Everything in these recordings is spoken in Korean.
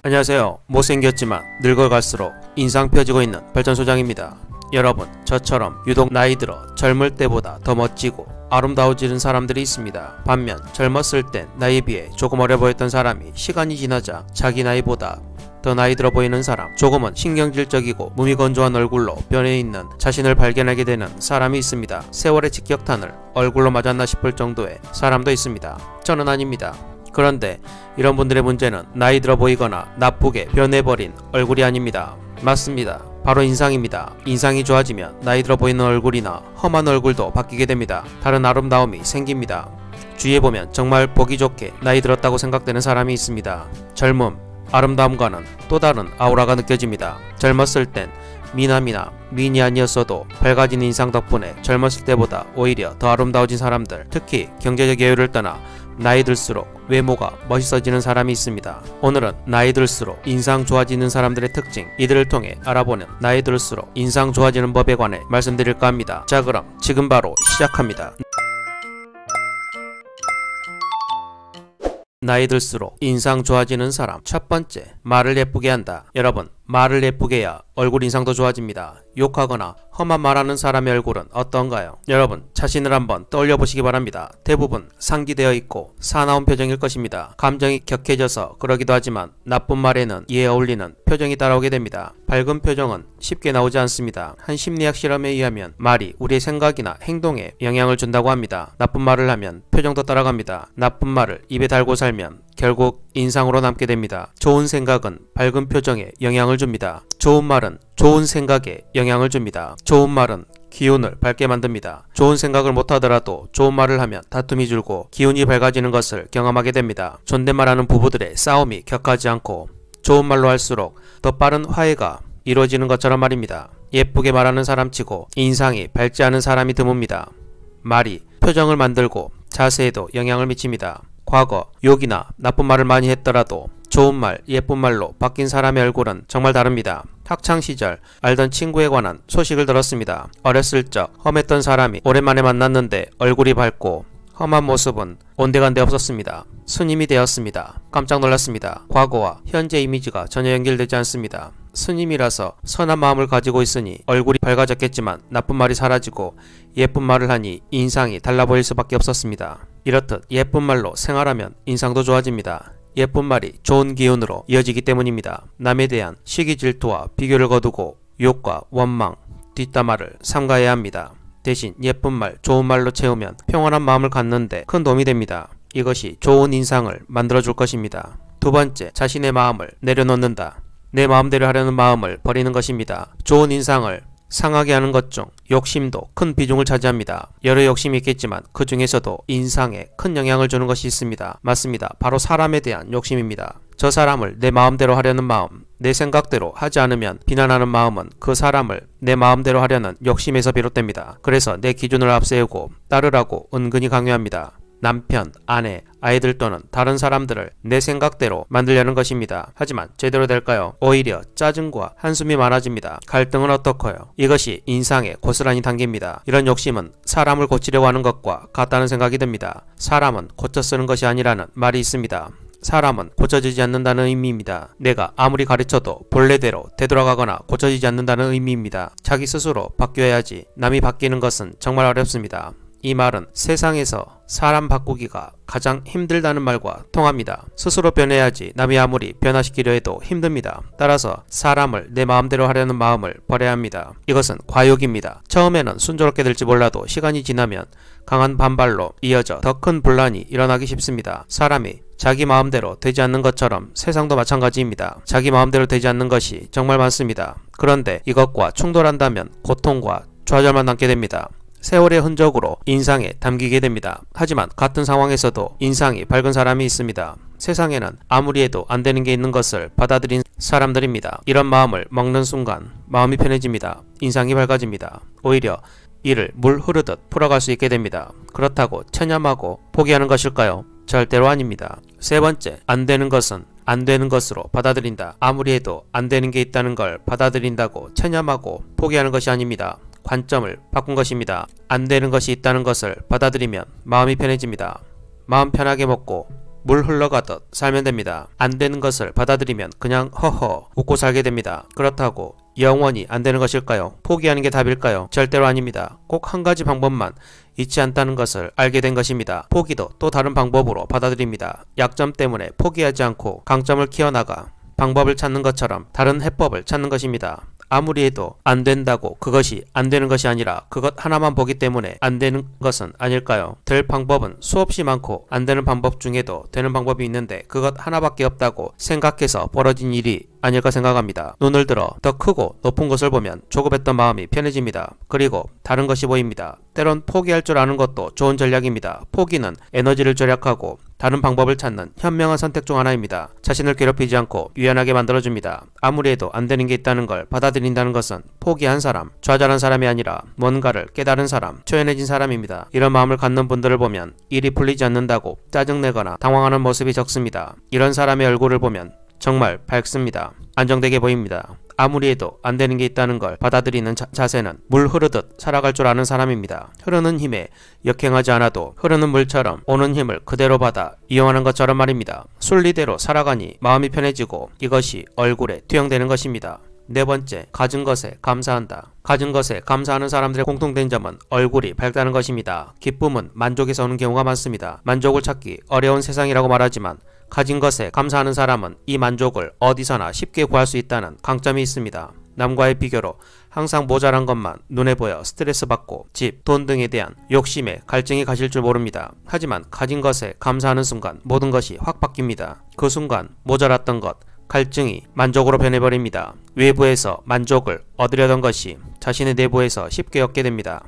안녕하세요. 못생겼지만 늙어갈수록 인상 펴지고 있는 발전소장입니다. 여러분, 저처럼 유독 나이 들어 젊을 때보다 더 멋지고 아름다워지는 사람들이 있습니다. 반면 젊었을 땐 나이에 비해 조금 어려 보였던 사람이 시간이 지나자 자기 나이보다 더 나이 들어 보이는 사람, 조금은 신경질적이고 몸이 건조한 얼굴로 변해 있는 자신을 발견하게 되는 사람이 있습니다. 세월의 직격탄을 얼굴로 맞았나 싶을 정도의 사람도 있습니다. 저는 아닙니다. 그런데 이런 분들의 문제는 나이 들어 보이거나 나쁘게 변해버린 얼굴이 아닙니다. 맞습니다. 바로 인상입니다. 인상이 좋아지면 나이 들어 보이는 얼굴이나 험한 얼굴도 바뀌게 됩니다. 다른 아름다움이 생깁니다. 주위에 보면 정말 보기 좋게 나이 들었다고 생각되는 사람이 있습니다. 젊음, 아름다움과는 또 다른 아우라가 느껴집니다. 젊었을 땐 미남이나 미인이 아니었어도 밝아진 인상 덕분에 젊었을 때보다 오히려 더 아름다워진 사람들, 특히 경제적 여유를 떠나 나이 들수록 외모가 멋있어지는 사람이 있습니다. 오늘은 나이 들수록 인상 좋아지는 사람들의 특징, 이들을 통해 알아보는 나이 들수록 인상 좋아지는 법에 관해 말씀드릴까 합니다. 자, 그럼 지금 바로 시작합니다. 나이 들수록 인상 좋아지는 사람. 첫 번째, 말을 예쁘게 한다. 여러분, 말을 예쁘게 해야 얼굴 인상도 좋아집니다. 욕하거나 험한 말하는 사람의 얼굴은 어떤가요? 여러분, 자신을 한번 떠올려 보시기 바랍니다. 대부분 상기되어 있고 사나운 표정일 것입니다. 감정이 격해져서 그러기도 하지만 나쁜 말에는 이에 어울리는 표정이 따라오게 됩니다. 밝은 표정은 쉽게 나오지 않습니다. 한 심리학 실험에 의하면 말이 우리의 생각이나 행동에 영향을 준다고 합니다. 나쁜 말을 하면 표정도 따라갑니다. 나쁜 말을 입에 달고 살면 결국 인상으로 남게 됩니다. 좋은 생각은 밝은 표정에 영향을 줍니다. 좋은 말은 좋은 생각에 영향을 줍니다. 좋은 말은 기운을 밝게 만듭니다. 좋은 생각을 못하더라도 좋은 말을 하면 다툼이 줄고 기운이 밝아지는 것을 경험하게 됩니다. 존댓말하는 부부들의 싸움이 격하지 않고 좋은 말로 할수록 더 빠른 화해가 이루어지는 것처럼 말입니다. 예쁘게 말하는 사람치고 인상이 밝지 않은 사람이 드뭅니다. 말이 표정을 만들고 자세에도 영향을 미칩니다. 과거 욕이나 나쁜 말을 많이 했더라도 좋은 말, 예쁜 말로 바뀐 사람의 얼굴은 정말 다릅니다. 학창시절 알던 친구에 관한 소식을 들었습니다. 어렸을 적 험했던 사람이 오랜만에 만났는데 얼굴이 밝고 험한 모습은 온데간데 없었습니다. 스님이 되었습니다. 깜짝 놀랐습니다. 과거와 현재 이미지가 전혀 연결되지 않습니다. 스님이라서 선한 마음을 가지고 있으니 얼굴이 밝아졌겠지만 나쁜 말이 사라지고 예쁜 말을 하니 인상이 달라 보일 수밖에 없었습니다. 이렇듯 예쁜 말로 생활하면 인상도 좋아집니다. 예쁜 말이 좋은 기운으로 이어지기 때문입니다. 남에 대한 시기 질투와 비교를 거두고 욕과 원망, 뒷담화를 삼가해야 합니다. 대신 예쁜 말, 좋은 말로 채우면 평온한 마음을 갖는데 큰 도움이 됩니다. 이것이 좋은 인상을 만들어줄 것입니다. 두 번째, 자신의 마음을 내려놓는다. 내 마음대로 하려는 마음을 버리는 것입니다. 좋은 인상을 상하게 하는 것 중 욕심도 큰 비중을 차지합니다. 여러 욕심이 있겠지만 그 중에서도 인상에 큰 영향을 주는 것이 있습니다. 맞습니다. 바로 사람에 대한 욕심입니다. 저 사람을 내 마음대로 하려는 마음, 내 생각대로 하지 않으면 비난하는 마음은 그 사람을 내 마음대로 하려는 욕심에서 비롯됩니다. 그래서 내 기준을 앞세우고 따르라고 은근히 강요합니다. 남편, 아내, 아이들 또는 다른 사람들을 내 생각대로 만들려는 것입니다. 하지만 제대로 될까요? 오히려 짜증과 한숨이 많아집니다. 갈등은 어떻고요? 이것이 인상에 고스란히 담깁니다. 이런 욕심은 사람을 고치려고 하는 것과 같다는 생각이 듭니다. 사람은 고쳐 쓰는 것이 아니라는 말이 있습니다. 사람은 고쳐지지 않는다는 의미입니다. 내가 아무리 가르쳐도 본래대로 되돌아가거나 고쳐지지 않는다는 의미입니다. 자기 스스로 바뀌어야지 남이 바뀌는 것은 정말 어렵습니다. 이 말은 세상에서 사람 바꾸기가 가장 힘들다는 말과 통합니다. 스스로 변해야지 남이 아무리 변화시키려 해도 힘듭니다. 따라서 사람을 내 마음대로 하려는 마음을 버려야 합니다. 이것은 과욕입니다. 처음에는 순조롭게 될지 몰라도 시간이 지나면 강한 반발로 이어져 더 큰 분란이 일어나기 쉽습니다. 사람이 자기 마음대로 되지 않는 것처럼 세상도 마찬가지입니다. 자기 마음대로 되지 않는 것이 정말 많습니다. 그런데 이것과 충돌한다면 고통과 좌절만 남게 됩니다. 세월의 흔적으로 인상에 담기게 됩니다. 하지만 같은 상황에서도 인상이 밝은 사람이 있습니다. 세상에는 아무리 해도 안 되는 게 있는 것을 받아들인 사람들입니다. 이런 마음을 먹는 순간 마음이 편해집니다. 인상이 밝아집니다. 오히려 이를 물 흐르듯 풀어갈 수 있게 됩니다. 그렇다고 체념하고 포기하는 것일까요? 절대로 아닙니다. 세 번째, 안 되는 것은 안 되는 것으로 받아들인다. 아무리 해도 안 되는 게 있다는 걸 받아들인다고 체념하고 포기하는 것이 아닙니다. 관점을 바꾼 것입니다. 안 되는 것이 있다는 것을 받아들이면 마음이 편해집니다. 마음 편하게 먹고 물 흘러가듯 살면 됩니다. 안 되는 것을 받아들이면 그냥 허허 웃고 살게 됩니다. 그렇다고 영원히 안 되는 것일까요? 포기하는 게 답일까요? 절대로 아닙니다. 꼭 한 가지 방법만 있지 않다는 것을 알게 된 것입니다. 포기도 또 다른 방법으로 받아들입니다. 약점 때문에 포기하지 않고 강점을 키워나가 방법을 찾는 것처럼 다른 해법을 찾는 것입니다. 아무리 해도 안 된다고 그것이 안 되는 것이 아니라 그것 하나만 보기 때문에 안 되는 것은 아닐까요? 될 방법은 수없이 많고 안 되는 방법 중에도 되는 방법이 있는데 그것 하나밖에 없다고 생각해서 벌어진 일이 아닐까 생각합니다. 눈을 들어 더 크고 높은 것을 보면 조급했던 마음이 편해집니다. 그리고 다른 것이 보입니다. 때론 포기할 줄 아는 것도 좋은 전략입니다. 포기는 에너지를 절약하고 다른 방법을 찾는 현명한 선택 중 하나입니다. 자신을 괴롭히지 않고 유연하게 만들어줍니다. 아무리 해도 안 되는 게 있다는 걸 받아들인다는 것은 포기한 사람, 좌절한 사람이 아니라 뭔가를 깨달은 사람, 초연해진 사람입니다. 이런 마음을 갖는 분들을 보면 일이 풀리지 않는다고 짜증내거나 당황하는 모습이 적습니다. 이런 사람의 얼굴을 보면 정말 밝습니다. 안정되게 보입니다. 아무리 해도 안 되는 게 있다는 걸 받아들이는 자세는 물 흐르듯 살아갈 줄 아는 사람입니다. 흐르는 힘에 역행하지 않아도 흐르는 물처럼 오는 힘을 그대로 받아 이용하는 것처럼 말입니다. 순리대로 살아가니 마음이 편해지고 이것이 얼굴에 투영되는 것입니다. 네 번째, 가진 것에 감사한다. 가진 것에 감사하는 사람들의 공통된 점은 얼굴이 밝다는 것입니다. 기쁨은 만족에서 오는 경우가 많습니다. 만족을 찾기 어려운 세상이라고 말하지만 가진 것에 감사하는 사람은 이 만족을 어디서나 쉽게 구할 수 있다는 강점이 있습니다. 남과의 비교로 항상 모자란 것만 눈에 보여 스트레스 받고 집, 돈 등에 대한 욕심에 갈증이 가실 줄 모릅니다. 하지만 가진 것에 감사하는 순간 모든 것이 확 바뀝니다. 그 순간 모자랐던 것, 갈증이 만족으로 변해버립니다. 외부에서 만족을 얻으려던 것이 자신의 내부에서 쉽게 얻게 됩니다.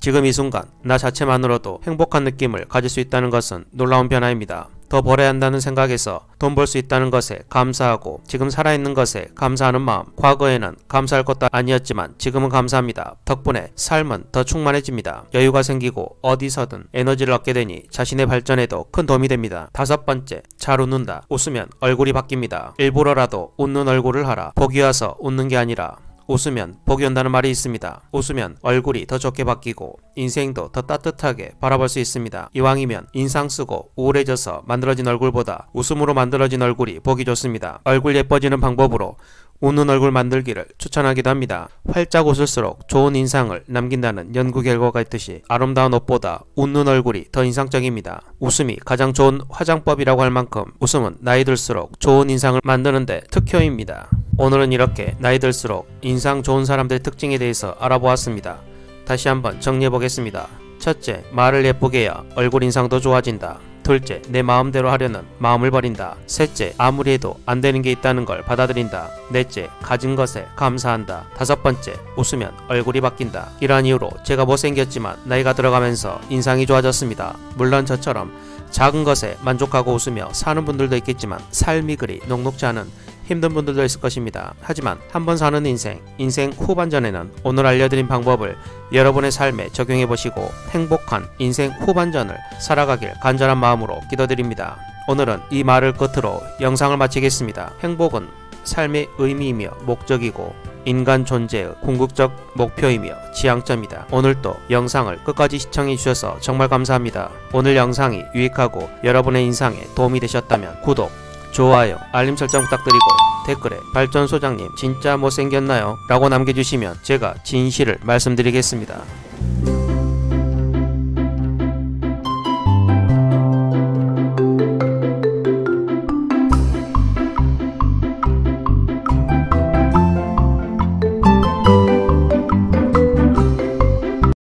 지금 이 순간 나 자체만으로도 행복한 느낌을 가질 수 있다는 것은 놀라운 변화입니다. 더 벌어야 한다는 생각에서 돈 벌 수 있다는 것에 감사하고 지금 살아있는 것에 감사하는 마음. 과거에는 감사할 것도 아니었지만 지금은 감사합니다. 덕분에 삶은 더 충만해집니다. 여유가 생기고 어디서든 에너지를 얻게 되니 자신의 발전에도 큰 도움이 됩니다. 다섯 번째, 잘 웃는다. 웃으면 얼굴이 바뀝니다. 일부러라도 웃는 얼굴을 하라. 복이 와서 웃는 게 아니라 웃으면 복이 온다는 말이 있습니다. 웃으면 얼굴이 더 좋게 바뀌고 인생도 더 따뜻하게 바라볼 수 있습니다. 이왕이면 인상 쓰고 우울해져서 만들어진 얼굴보다 웃음으로 만들어진 얼굴이 보기 좋습니다. 얼굴 예뻐지는 방법으로 웃는 얼굴 만들기를 추천하기도 합니다. 활짝 웃을수록 좋은 인상을 남긴다는 연구 결과가 있듯이 아름다운 옷보다 웃는 얼굴이 더 인상적입니다. 웃음이 가장 좋은 화장법이라고 할 만큼 웃음은 나이 들수록 좋은 인상을 만드는데 특효입니다. 오늘은 이렇게 나이 들수록 인상 좋은 사람들의 특징에 대해서 알아보았습니다. 다시 한번 정리해보겠습니다. 첫째, 말을 예쁘게 해야 얼굴 인상도 좋아진다. 둘째, 내 마음대로 하려는 마음을 버린다. 셋째, 아무리 해도 안 되는 게 있다는 걸 받아들인다. 넷째, 가진 것에 감사한다. 다섯 번째, 웃으면 얼굴이 바뀐다. 이러한 이유로 제가 못생겼지만 나이가 들어가면서 인상이 좋아졌습니다. 물론 저처럼 작은 것에 만족하고 웃으며 사는 분들도 있겠지만 삶이 그리 녹록지 않은 힘든 분들도 있을 것입니다. 하지만 한번 사는 인생 후반전에는 오늘 알려드린 방법을 여러분의 삶에 적용해보시고 행복한 인생 후반전을 살아가길 간절한 마음으로 기도드립니다. 오늘은 이 말을 끝으로 영상을 마치겠습니다. 행복은 삶의 의미이며 목적이고 인간 존재의 궁극적 목표이며 지향점이다. 오늘도 영상을 끝까지 시청해주셔서 정말 감사합니다. 오늘 영상이 유익하고 여러분의 인상에 도움이 되셨다면 구독, 좋아요, 알림 설정 부탁드리고 댓글에 발전소장님 진짜 못생겼나요? 라고 남겨주시면 제가 진실을 말씀드리겠습니다.